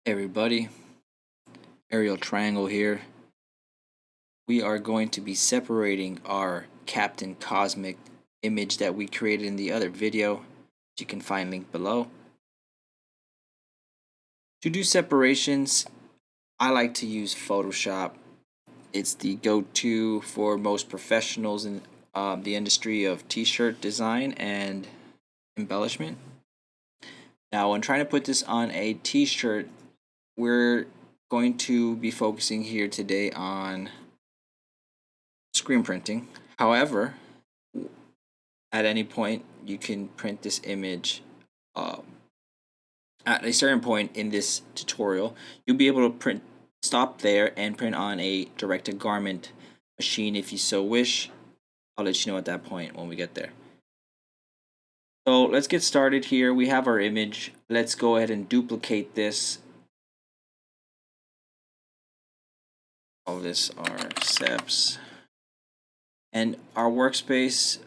Hey everybody, Ariel Triangle here. We are going to be separating our Captain Cosmic image that we created in the other video, which you can find linked below. To do separations, I like to use Photoshop. It's the go-to for most professionals in the industry of t-shirt design and embellishment. Now, when trying to put this on a t-shirt, we're going to be focusing here today on screen printing. However, at any point you can print this image. At a certain point in this tutorial, you'll be able to stop there and print on a direct-to-garment machine if you so wish. I'll let you know at that point when we get there. So let's get started here. We have our image. Let's go ahead and duplicate this. All this are Seps. And our workspace,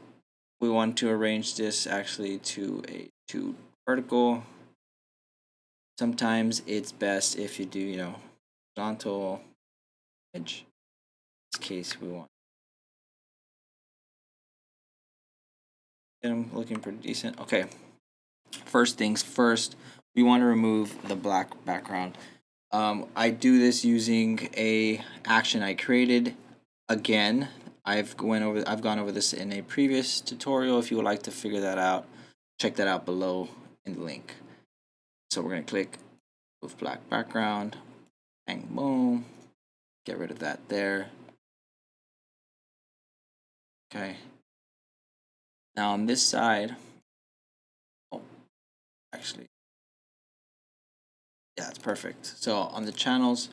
we want to arrange this actually to vertical. Sometimes it's best if you do, horizontal edge. In this case, we want. I'm looking pretty decent. Okay. First things first, we want to remove the black background. I do this using a action I created. Again, I've gone over this in a previous tutorial. If you would like to figure that out, check that out below in the link. So we're going to click with black background, bang, boom, get rid of that there. Okay. Now on this side, actually, yeah, it's perfect. So on the channels,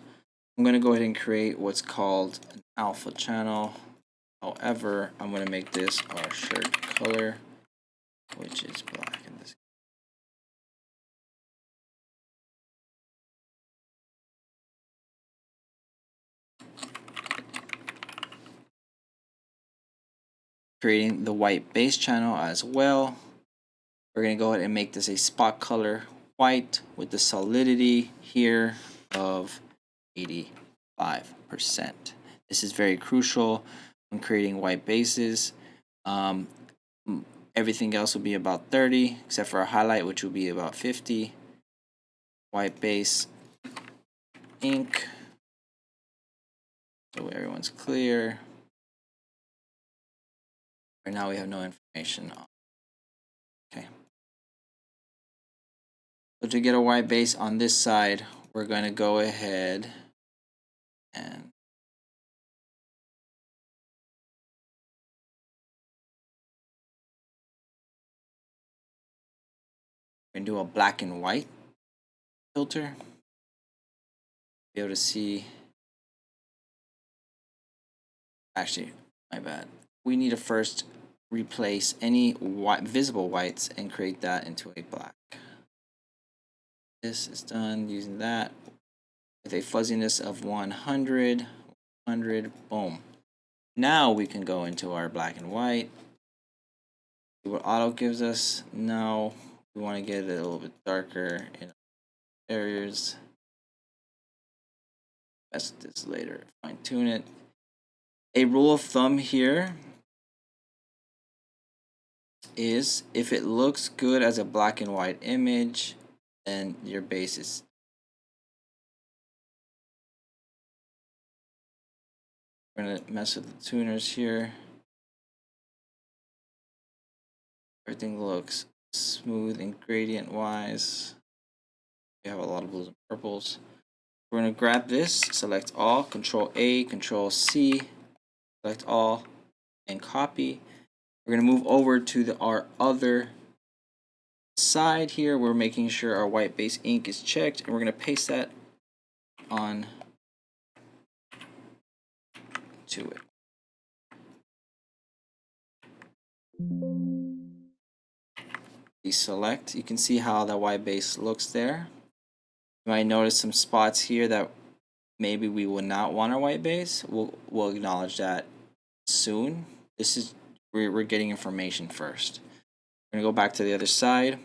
I'm going to go ahead and create what's called an alpha channel. However, I'm going to make this our shirt color, which is black in this. Creating the white base channel as well. We're going to go ahead and make this a spot color white with the solidity here of 85%. This is very crucial when creating white bases. Everything else will be about 30, except for a highlight, which will be about 50. White base ink, so everyone's clear. Right now we have no information on. Okay. So to get a white base on this side, we're going to go ahead and do a black and white filter. Be able to see. Actually, my bad. We need to first replace any visible whites and create that into a black. This is done using that with a fuzziness of 100, boom. Now we can go into our black and white. See what auto gives us. No, we want to get it a little bit darker in areas. Mess with this later, fine tune it. A rule of thumb here is if it looks good as a black and white image, then your base is. We're going to mess with the tuners here. Everything looks smooth and gradient wise. We have a lot of blues and purples. We're going to grab this, select all, Control A, Control C, select all, and copy. We're going to move over to our other side here. We're making sure our white base ink is checked, and we're going to paste that on to it. Deselect. You can see how that white base looks there. You might notice some spots here that maybe we would not want our white base. We'll acknowledge that soon. This is we're getting information first. We're gonna go back to the other side.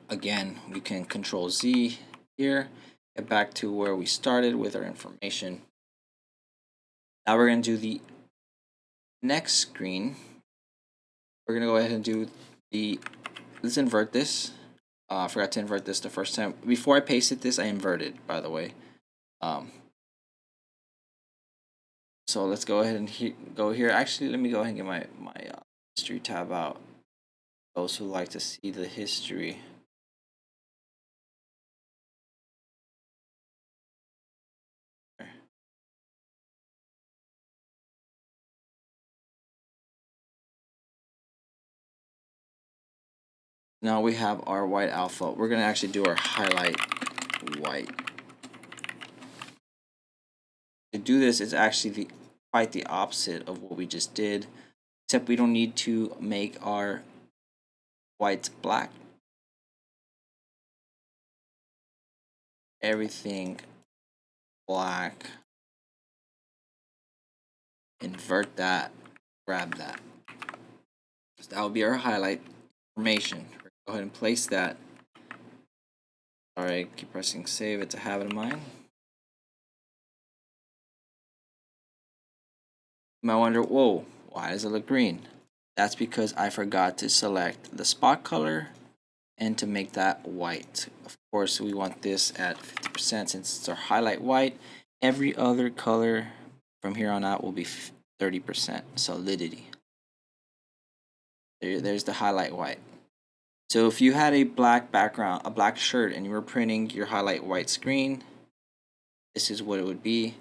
Again, we can Control Z here. get back to where we started with our information. Now we're going to do the next screen. We're going to go ahead and do let's invert this. I forgot to invert this the first time. Before I pasted this, I inverted, by the way. So let's go ahead and go here. Actually, let me go ahead and get my history tab out. Those who like to see the history. Now we have our white alpha. We're going to actually do our highlight white. To do this is actually quite the opposite of what we just did, except we don't need to make our whites black. Everything black. Invert that, grab that. So that will be our highlight information. Go ahead and place that. Alright, keep pressing save. It's a habit of mine. You might wonder, whoa, why does it look green? That's because I forgot to select the spot color and to make that white. Of course, we want this at 50% since it's our highlight white. Every other color from here on out will be 30% solidity. There's the highlight white. So if you had a black background, a black shirt, and you were printing your highlight white screen, this is what it would be. If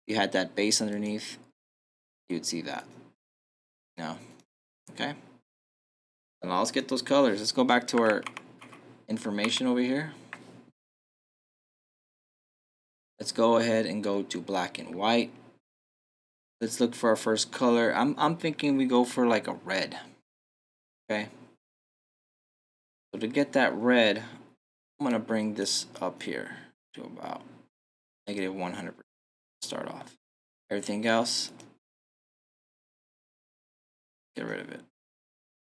you had that base underneath, you would see that. No. Okay. And now let's get those colors. Let's go back to our information over here. Let's go ahead and go to black and white. Let's look for our first color. I'm thinking we go for like a red. Okay. So to get that red, I'm gonna bring this up here to about negative 100%. Start off. Everything else, get rid of it.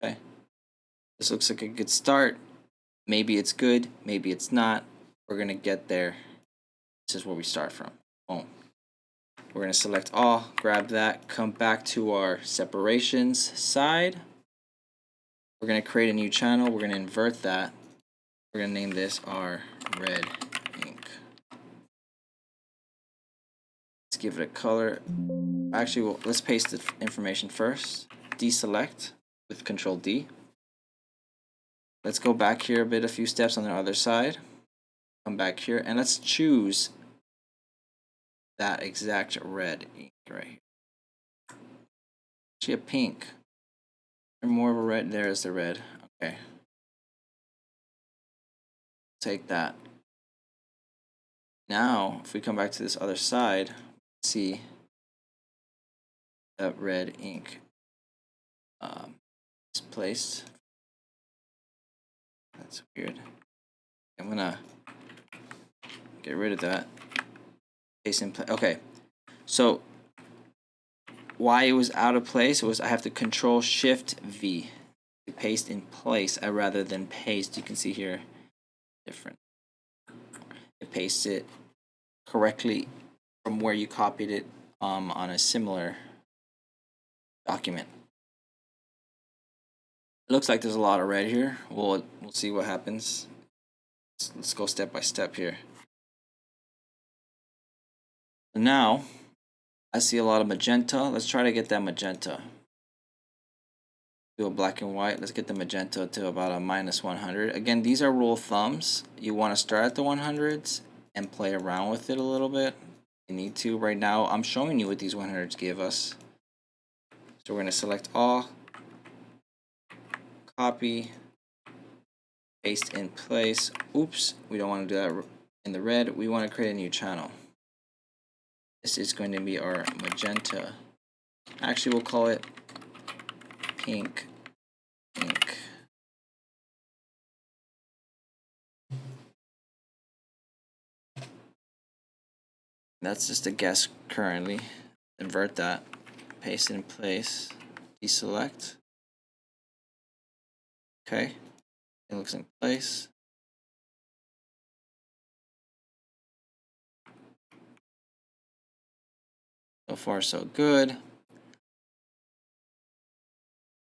Okay. This looks like a good start. Maybe it's good, maybe it's not. We're gonna get there. This is where we start from. Boom. We're gonna select all, grab that, come back to our separations side. We're gonna create a new channel. We're gonna invert that. We're gonna name this our red ink. Let's give it a color. Actually, let's paste the information first. Deselect with Control D. Let's go back here a few steps on the other side. Come back here and let's choose that exact red ink right here. Actually, a pink. Or more of a red. There's the red. Okay. Take that. Now, if we come back to this other side, see that red ink is placed. That's weird. I'm gonna get rid of that. Paste in place. Okay, so why it was out of place was I have to Control Shift V to paste in place rather than paste. You can see here different. It pastes it correctly from where you copied it on a similar document. It looks like there's a lot of red here. We'll see what happens. Let's go step by step here. Now, I see a lot of magenta. Let's try to get that magenta. Do a black and white. Let's get the magenta to about a -100. Again, these are rule of thumbs. You want to start at the 100s and play around with it a little bit. You need to. Right now, I'm showing you what these 100s give us. So we're going to select all, copy, paste in place. Oops, we don't want to do that in the red. We want to create a new channel. This is going to be our magenta. Actually, we'll call it pink ink. That's just a guess currently. Invert that, paste it in place, deselect. Okay, it looks in place. So far, so good.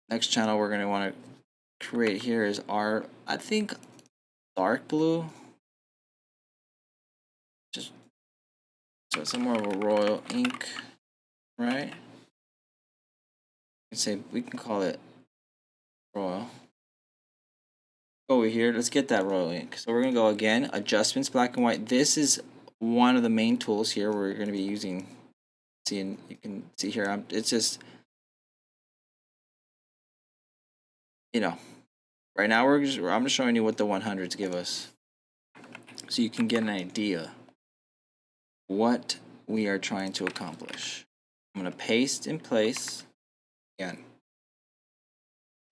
Next channel we're going to want to create here is our, I think, dark blue. Just so it's more of a royal ink, right? Say we can call it royal. Over here, let's get that royal ink. So we're gonna go again, adjustments, black and white. This is one of the main tools here we're gonna be using. Seeing, you can see here, it's just, you know, right now I'm just showing you what the 100s give us, so you can get an idea what we are trying to accomplish. I'm gonna paste in place again.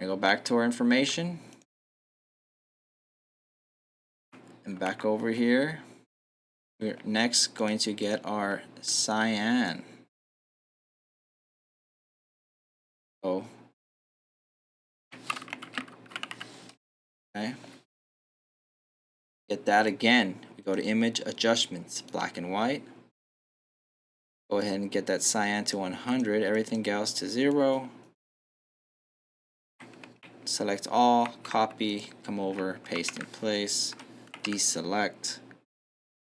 I'm gonna go back to our information and back over here. We're next going to get our cyan. Oh, okay. Get that again. We go to image adjustments, black and white. Go ahead and get that cyan to 100, everything else to 0. Select all, copy, come over, paste in place, deselect.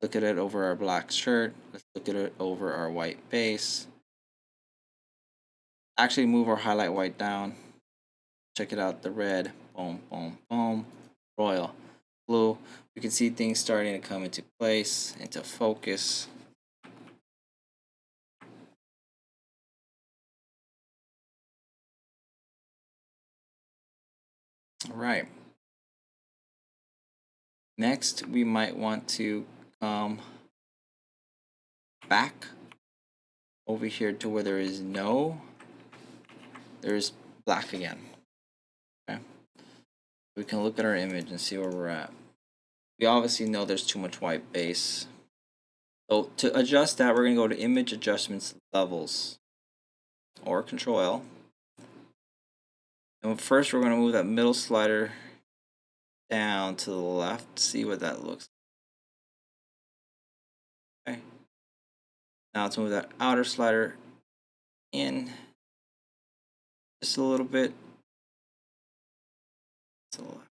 Look at it over our black shirt. Let's look at it over our white base. Actually move our highlight white down. Check it out, the red, boom, boom, boom, royal blue. We can see things starting to come into place, into focus. All right. Next, we might want to come back over here to where there is there's black again. Okay. We can look at our image and see where we're at. We obviously know there's too much white base. So to adjust that, we're going to go to image adjustments levels or Control L. And first, we're going to move that middle slider down to the left, see what that looks like. Okay. Now let's move that outer slider in just a little bit to the left.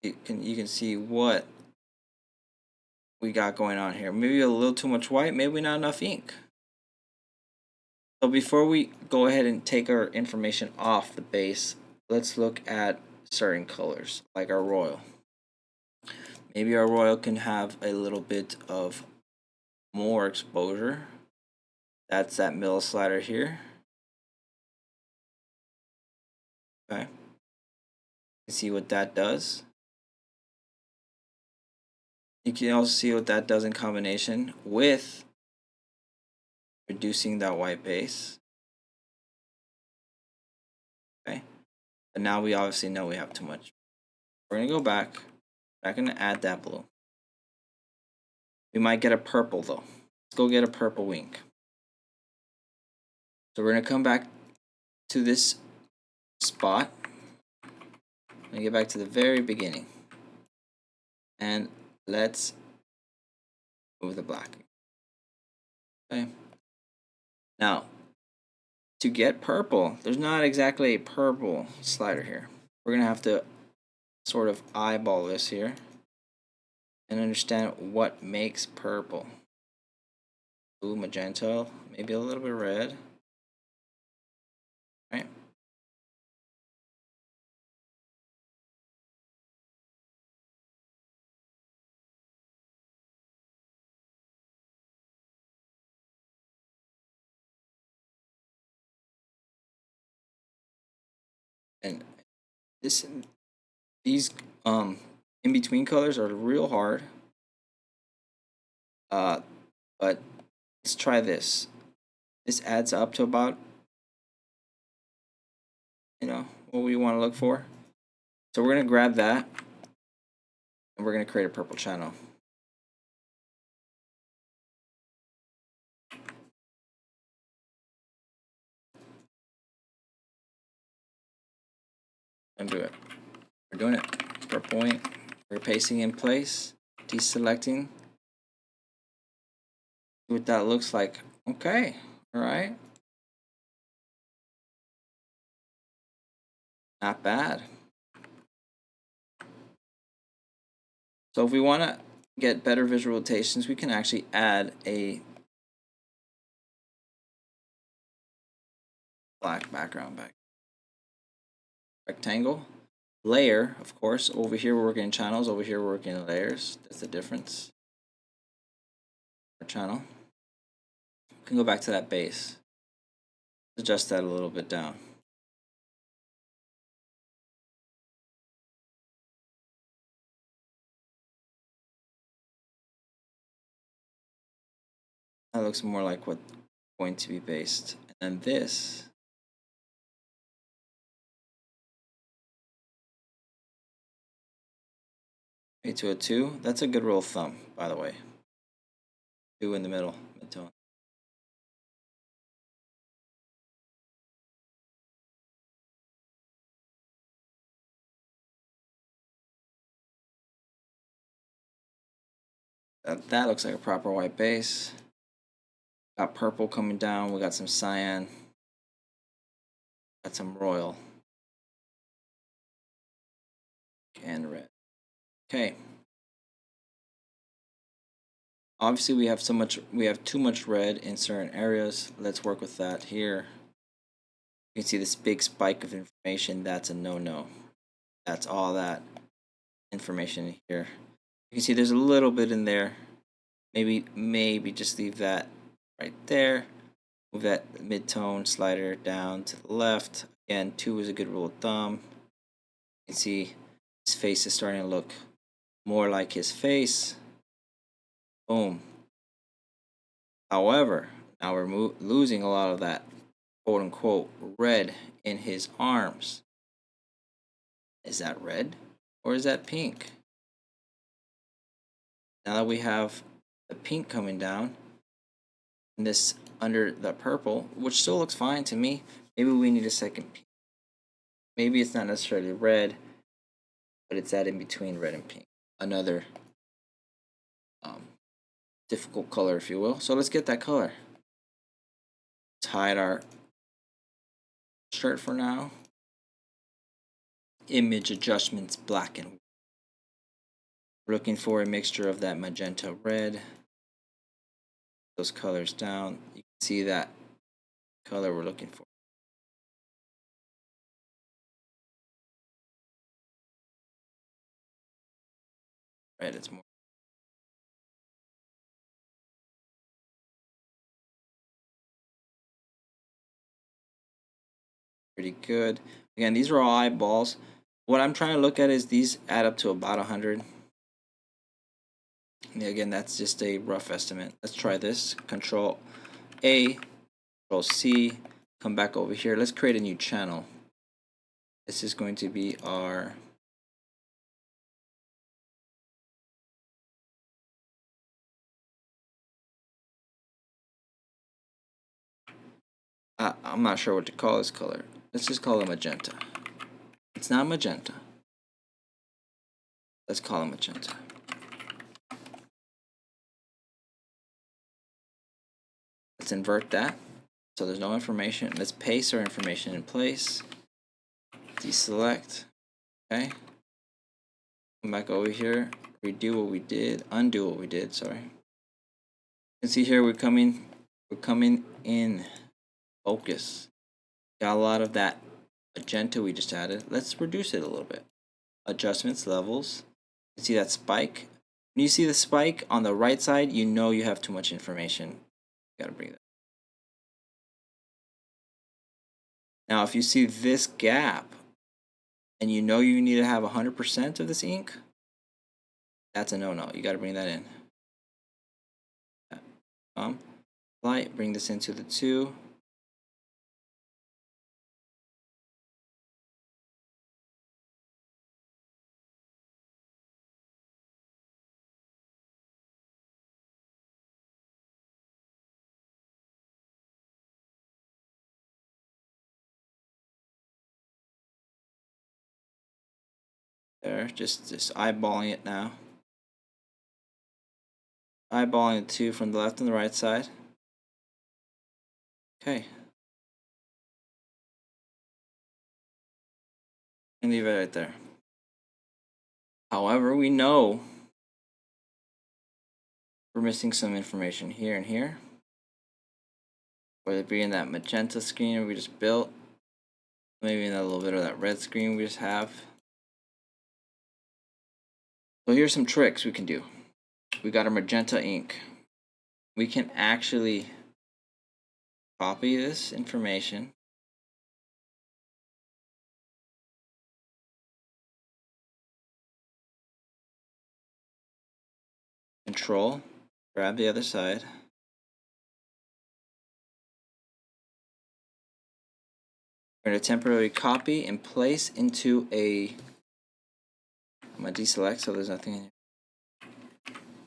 You can see what we got going on here. Maybe a little too much white, maybe not enough ink. So before we go ahead and take our information off the base, let's look at certain colors, like our royal. Maybe our royal can have a little bit of more exposure. That's that middle slider here. Okay. You see what that does. You can also see what that does in combination with reducing that white base. Okay. And now we obviously know we have too much. We're going to go back. I'm going to add that blue. We might get a purple though. Let's go get a purple ink. So we're going to come back to this spot and get back to the very beginning. And let's move the black. Okay. Now, to get purple, there's not exactly a purple slider here. We're going to have to sort of eyeball this here and understand what makes purple. Blue, magenta, maybe a little bit red. Right? And these in between colors are real hard. But let's try this. This adds up to about, what we want to look for. So we're going to grab that and we're going to create a purple channel. And do it. We're doing it. Purple ink. We're pasting in place, deselecting. See what that looks like. Okay, all right. Not bad. So if we want to get better visualizations, we can actually add a black background back. Rectangle. Layer, of course. Over here we're working in channels. Over here we're working in layers. That's the difference. Our channel. We can go back to that base. Adjust that a little bit down. That looks more like what's going to be based. And then this. To a 2. That's a good rule of thumb, by the way. 2 in the middle, mid-tone. That looks like a proper white base. Got purple coming down. We got some cyan. Got some royal. And red. Okay. Obviously we have too much red in certain areas. Let's work with that here. You can see this big spike of information. That's a no-no. That's all that information here. You can see there's a little bit in there. Maybe just leave that right there. Move that mid-tone slider down to the left. Again, 2 is a good rule of thumb. You can see his face is starting to look more like his face. Boom. However, now we're losing a lot of that quote-unquote red in his arms. Is that red or is that pink? Now that we have the pink coming down and this under the purple, which still looks fine to me, maybe we need a second pink. Maybe it's not necessarily red, but it's that in between red and pink. Another difficult color, if you will. So let's get that color. Let's hide our shirt for now. Image adjustments, black and white. We're looking for a mixture of that magenta red. Those colors down. You can see that color we're looking for. Red, it's more. Pretty good. Again, these are all eyeballs. What I'm trying to look at is these add up to about 100. And again, that's just a rough estimate. Let's try this. Control A, Control C, come back over here. Let's create a new channel. This is going to be our I'm not sure what to call this color. Let's just call it magenta. It's not magenta. Let's call it magenta. Let's invert that so there's no information. Let's paste our information in place. Deselect. Okay. Come back over here. Redo what we did. Undo what we did. Sorry. You can see here we're coming in focus. Got a lot of that magenta we just added. Let's reduce it a little bit. Adjustments, levels. You see that spike? When you see the spike on the right side, you know you have too much information. You gotta bring that. Now, if you see this gap and you know you need to have 100% of this ink, that's a no-no. You gotta bring that in. Light, bring this into the 2. There, just eyeballing it now. Eyeballing the two from the left and the right side. Okay. And leave it right there. However, we know we're missing some information here and here. Whether it be in that magenta screen we just built, maybe in a little bit of that red screen we just have. So here's some tricks we can do. We got our magenta ink. We can actually copy this information, Control, grab the other side, we're going to temporarily copy and place into a, I'm going to deselect so there's nothing in here,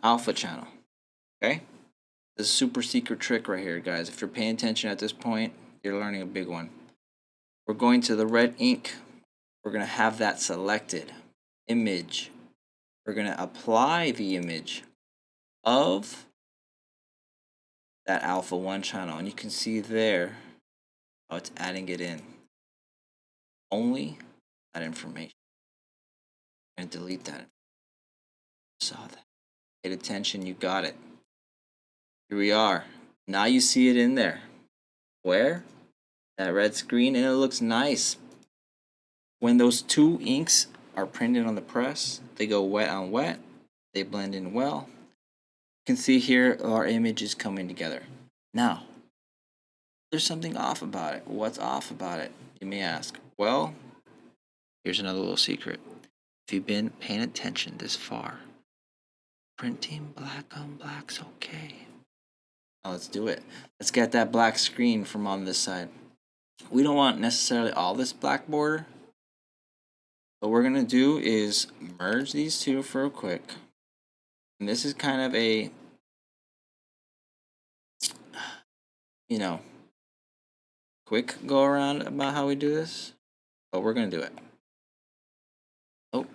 alpha channel. Okay, this is a super secret trick right here, guys. If you're paying attention at this point, you're learning a big one. We're going to the red ink. We're going to have that selected image. We're going to apply the image of that alpha 1 channel, and you can see there how it's adding it in. Only that information. And delete that. Saw that. Paid attention, you got it. Here we are. Now you see it in there. Where? That red screen, and it looks nice. When those two inks are printed on the press, they go wet on wet. They blend in well. You can see here our image is coming together. Now, there's something off about it. What's off about it, you may ask? Well, here's another little secret. If you've been paying attention this far, printing black on black's okay. Now let's do it. Let's get that black screen from on this side. We don't want necessarily all this black border. What we're going to do is merge these two for a quick. And this is kind of a, quick go around about how we do this. But we're going to do it. Oh,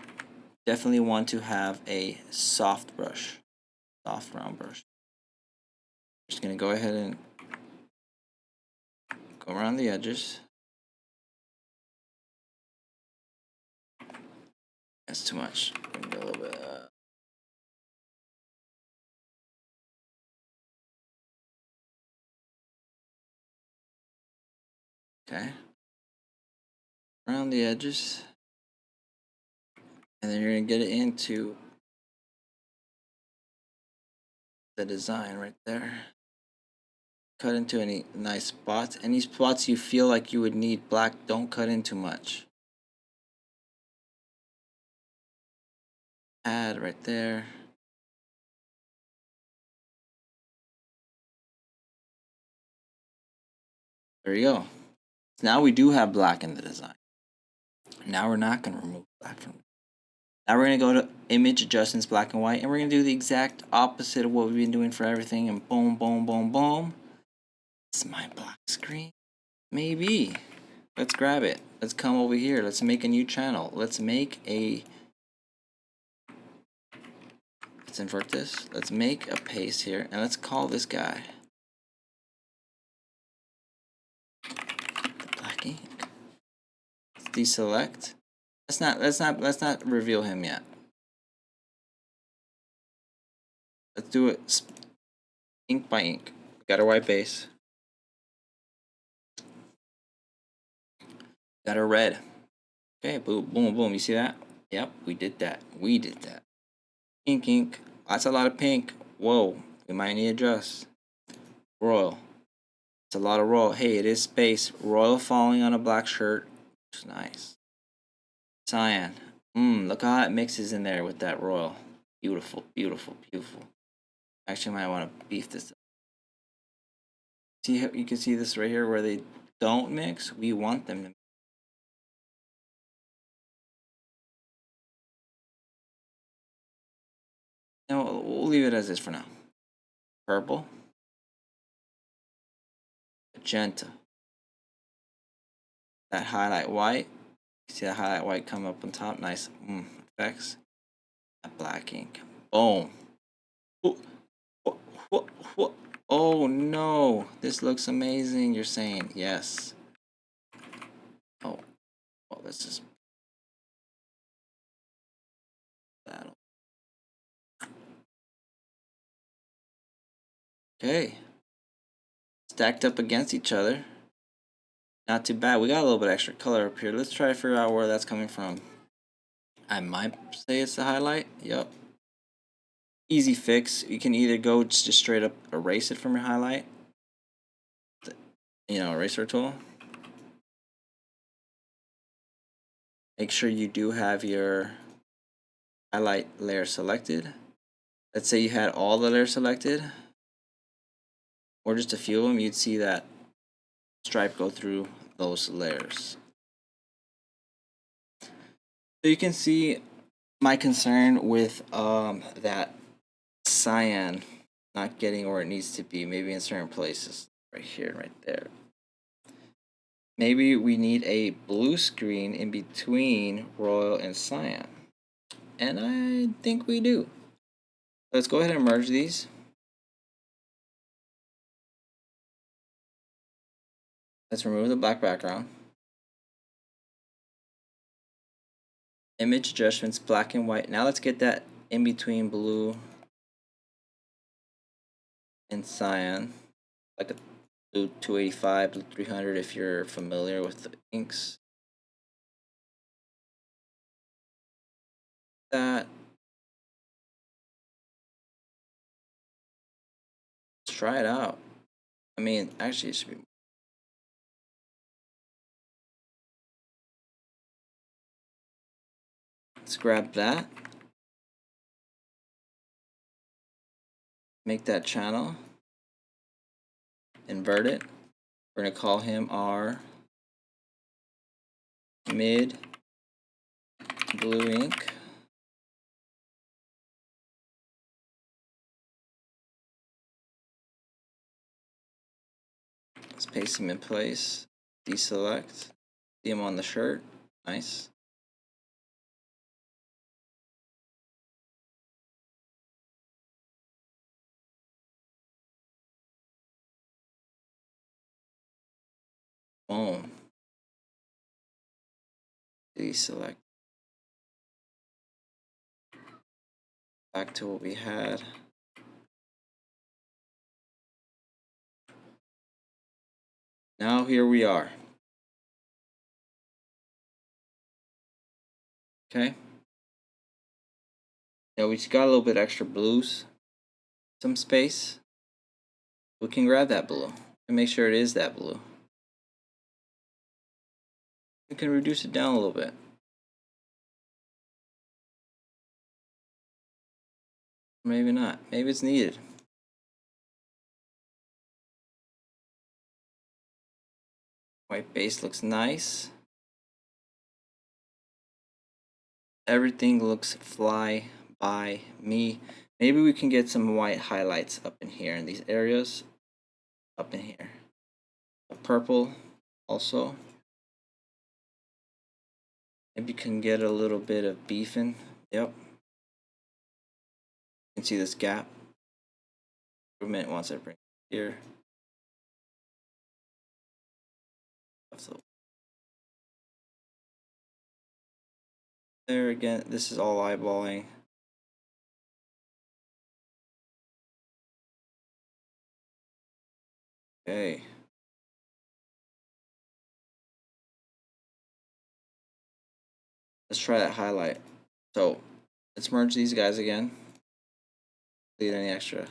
definitely want to have a soft brush. Soft round brush. Just going to go ahead and go around the edges. That's too much. Maybe a little bit. Okay. Around the edges. And then you're going to get it into the design right there. Cut into any nice spots. Any spots you feel like you would need black, don't cut in too much. Add right there. There you go. Now we do have black in the design. Now we're not going to remove black from it. Now we're going to go to image adjustments, black and white, and we're going to do the exact opposite of what we've been doing for everything, and boom, boom, boom, boom. It's my black screen. Maybe. Let's grab it. Let's come over here. Let's make a new channel. Let's make a... Let's invert this. Let's make a paste here, and let's call this guy the black ink. Let's deselect. Let's not reveal him yet. Let's do it ink by ink. Got our white base. Got our red. Okay, boom, boom, boom. You see that? Yep, we did that. We did that. Pink ink. That's a lot of pink. Whoa, we might need to adjust. Royal. It's a lot of royal. Hey, it is space. Royal falling on a black shirt. It's nice. Cyan. Look how it mixes in there with that royal. Beautiful, beautiful, beautiful. Actually, I might want to beef this up. See how you can see this right here where they don't mix? We want them to mix. No, we'll leave it as is for now. Purple. Magenta. That highlight white. You see that highlight white come up on top? Nice. effects. Black ink. Boom. Wh- wh- wh- Oh no, this looks amazing. You're saying yes. Oh, well, let's just battle. Okay, stacked up against each other. Not too bad. We got a little bit extra color up here. Let's try to figure out where that's coming from. I might say it's the highlight. Yep. Easy fix. You can either go just straight up erase it from your highlight. Eraser tool. Make sure you do have your highlight layer selected. Let's say you had all the layers selected, or just a few of them, you'd see that stripe go through those layers. So you can see my concern with that cyan not getting where it needs to be, maybe in certain places, right here, right there. Maybe we need a blue screen in between royal and cyan, and I think we do. Let's go ahead and merge these. Let's remove the black background. Image adjustments, black and white. Now let's get that in between blue and cyan, like a blue 285, blue 300 if you're familiar with the inks. That. Let's try it out. I mean, actually, it should be. Let's grab that. Make that channel. Invert it. We're going to call him our mid blue ink. Let's paste him in place. Deselect. See him on the shirt. Nice. Boom. Deselect. Back to what we had. Now here we are. Okay. Now we got a little bit extra blues, some space. We can grab that blue and make sure it is that blue. We can reduce it down a little bit. Maybe not. Maybe it's needed. White base looks nice. Everything looks fly by me. Maybe we can get some white highlights up in here in these areas. Up in here. A purple also. Maybe you can get a little bit of beefing. Yep. You can see this gap. Improvement once I bring it here. There again, this is all eyeballing. Okay. Let's try that highlight. So let's merge these guys again. Delete any extra.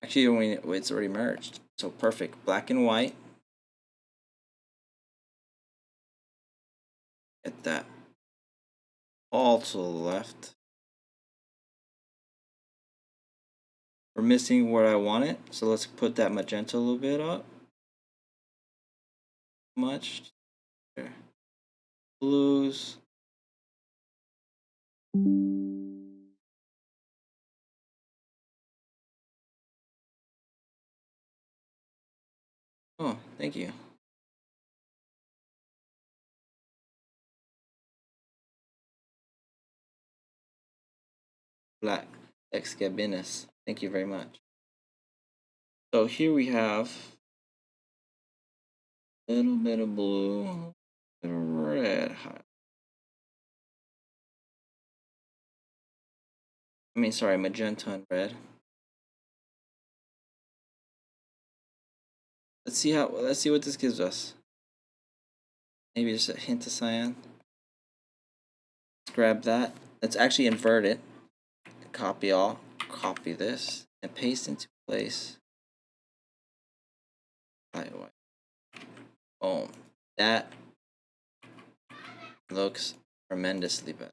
Actually, it's already merged. So perfect. Black and white. Get that all to the left. We're missing where I want it, so let's put that magenta a little bit up. Much. There. Blues. Oh, thank you. black excabinus. Thank you very much. So here we have a little bit of blue, a little red. I mean, sorry, magenta and red. Let's see what this gives us. Maybe just a hint of cyan. Let's grab that. Let's actually invert it. Copy all. Copy this and paste into place. Boom. That looks tremendously better.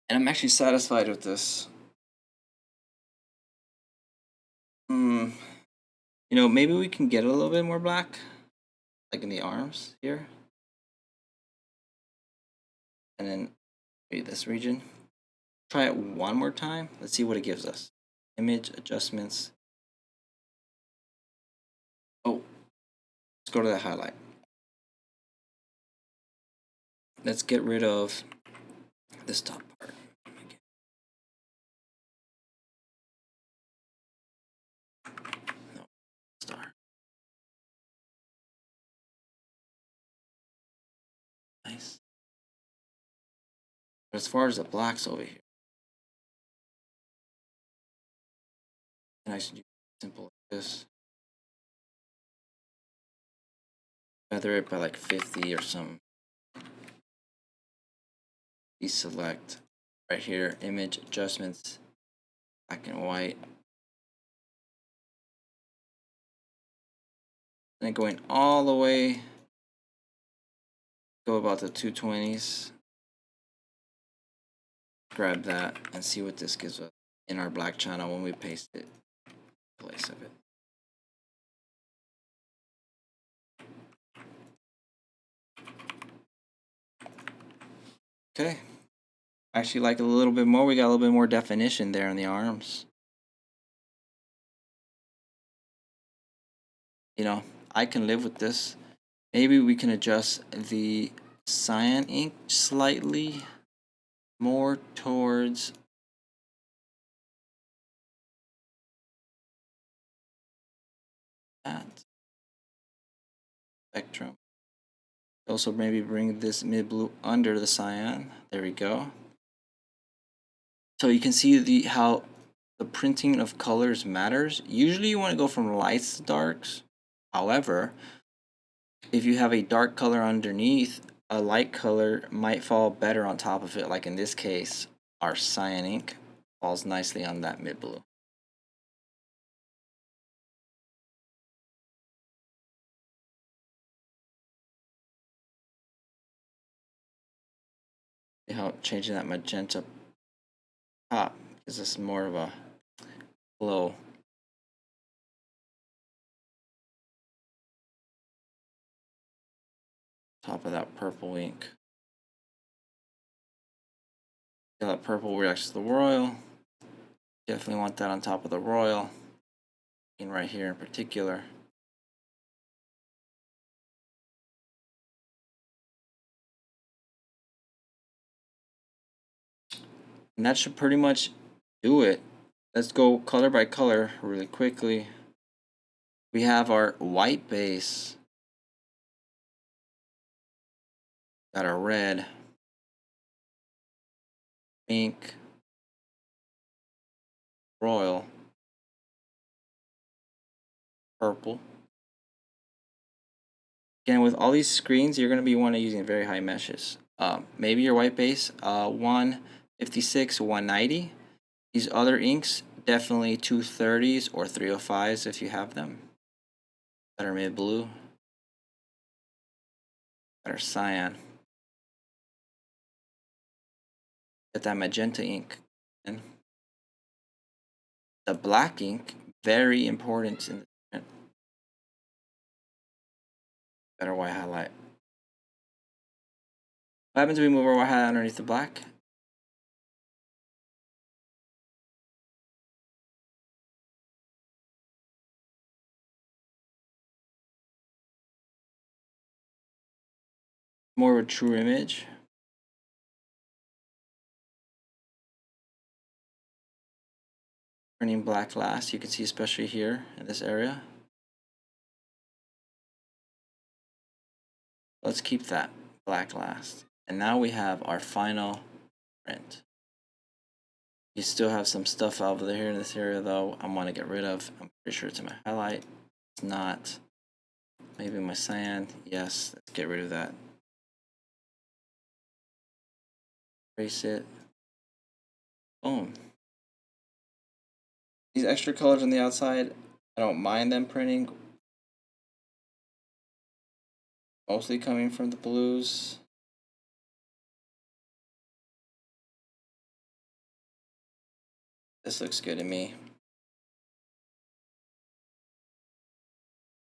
And I'm actually satisfied with this. You know, maybe we can get a little bit more black, like in the arms here. And then maybe this region. Try it one more time. Let's see what it gives us. Image adjustments. Oh, let's go to the highlight. Let's get rid of this top part. No, star. Nice. But as far as the blacks over here, and I should do simple like this. Feather it by like 50 or something. Deselect right here, image adjustments, black and white. Then going all the way, go about the 220s. Grab that and see what this gives us in our black channel when we paste it in place of it. Okay, I actually like it a little bit more. We got a little bit more definition there in the arms. You know, I can live with this. Maybe we can adjust the cyan ink slightly more towards that spectrum. Also maybe bring this mid blue under the cyan. There we go. So you can see how the printing of colors matters. Usually you want to go from lights to darks. However, if you have a dark color underneath, a light color might fall better on top of it. Like in this case, our cyan ink falls nicely on that mid blue. See how changing that magenta pop gives us more of a glow. Top of that purple ink. Yeah, that purple reacts to the royal. Definitely want that on top of the royal. And right here in particular. And that should pretty much do it. Let's go color by color really quickly. We have our white base. Got our red, pink, royal, purple. Again, with all these screens, you're going to be using very high meshes. Maybe your white base, 156, 190. These other inks, definitely 230s or 305s if you have them. Better mid blue. Better cyan. Get that magenta ink. And the black ink, very important in the better white highlight. What happens if we move our white highlight underneath the black? More of a true image. printing black glass. You can see especially here in this area. Let's keep that black glass. And now we have our final print. You still have some stuff over there in this area though I want to get rid of. I'm pretty sure it's in my highlight. It's not. Maybe my cyan. Yes, let's get rid of that. Erase it. Boom. These extra colors on the outside, I don't mind them printing. Mostly coming from the blues. This looks good to me.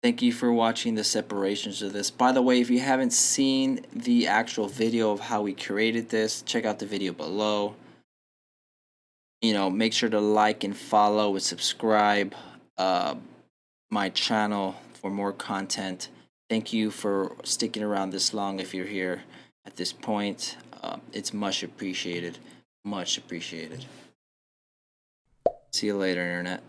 Thank you for watching the separations of this. By the way, if you haven't seen the actual video of how we created this, check out the video below. You know, make sure to like and follow and subscribe my channel for more content. Thank you for sticking around this long if you're here at this point. It's much appreciated. Much appreciated. See you later, Internet.